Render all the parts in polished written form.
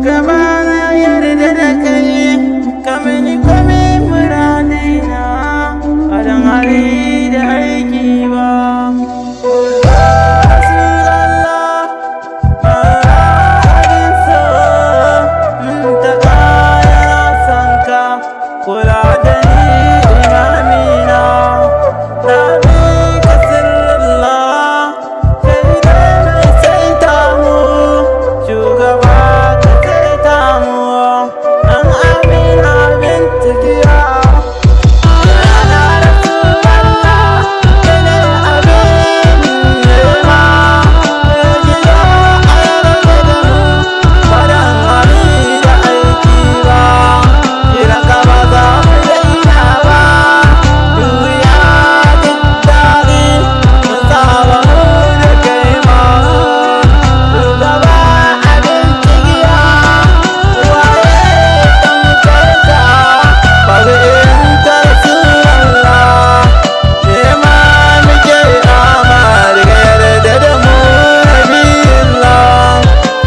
shugaba na yarda da kai ka mini kome muradina ba don hali da aiki ba. Kula da ni imamina na bi ka sirrillah sai dai mai saita mu shugaba ka saita mu an amina binti giya yana rasulallah yana abin nema ya gida a yarda da mu fadan hali da aiki ba kira ka ba za mu daina ba duniya duk daɗi mun saba mu da kai ma shugaba abin cigiya waye tamkarka babu irin ta rasulallah nema muke amar ka yarda da mu nabiyillah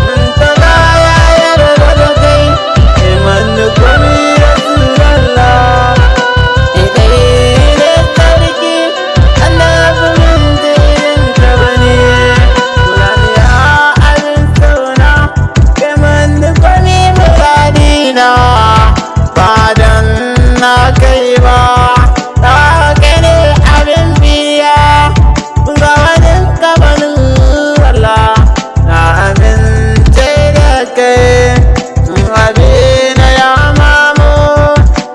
mun taga ya yarda da kai iman komi rasulallah kai ne sarki annabi min jirin ka bane kulaniya abin sona kai man komi muradina ba dan na kai ba ta kai ne abin biya ga wani kabanin Allah na amince da kai abina ya mamu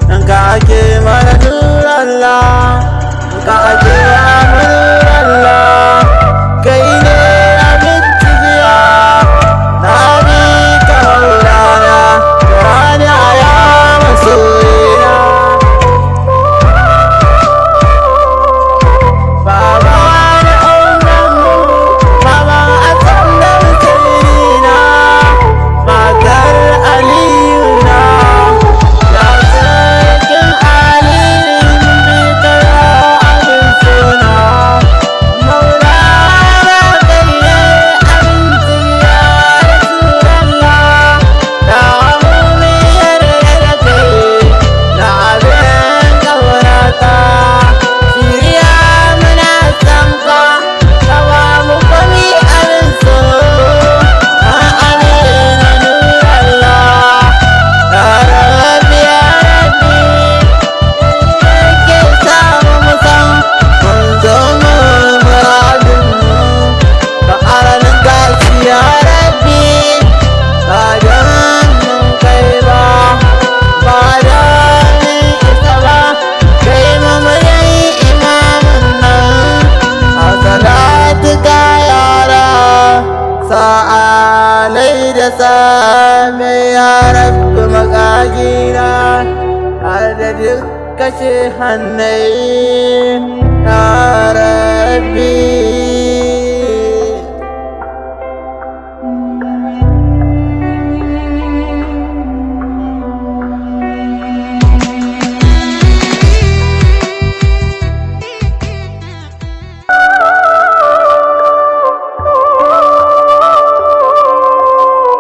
dan ka ake mana nurallah ka ake mana nurallah kai ne abin cigiya na bi ka maulana rani a ya masoyina baba na aurenmu baba a sannan sirina matar aliyuna ya sarkin aliyu bi ka ya abin suna maulana kai ne abin cigiya rasulallah da mu yarda da kai na abin ƙaunata shirya muna san ka ka ba mu komi abin so an amina nurallah ya rabbi ya rabbi ke samu mu san mun zo mu muradinmu ba aranin gashi ya rabbi ba don mun kai ba ba don mun isa ba kai mu murai imamin nan a salatu ka yara sa'alai da same ya rabbi makagina har da duk kashe hannai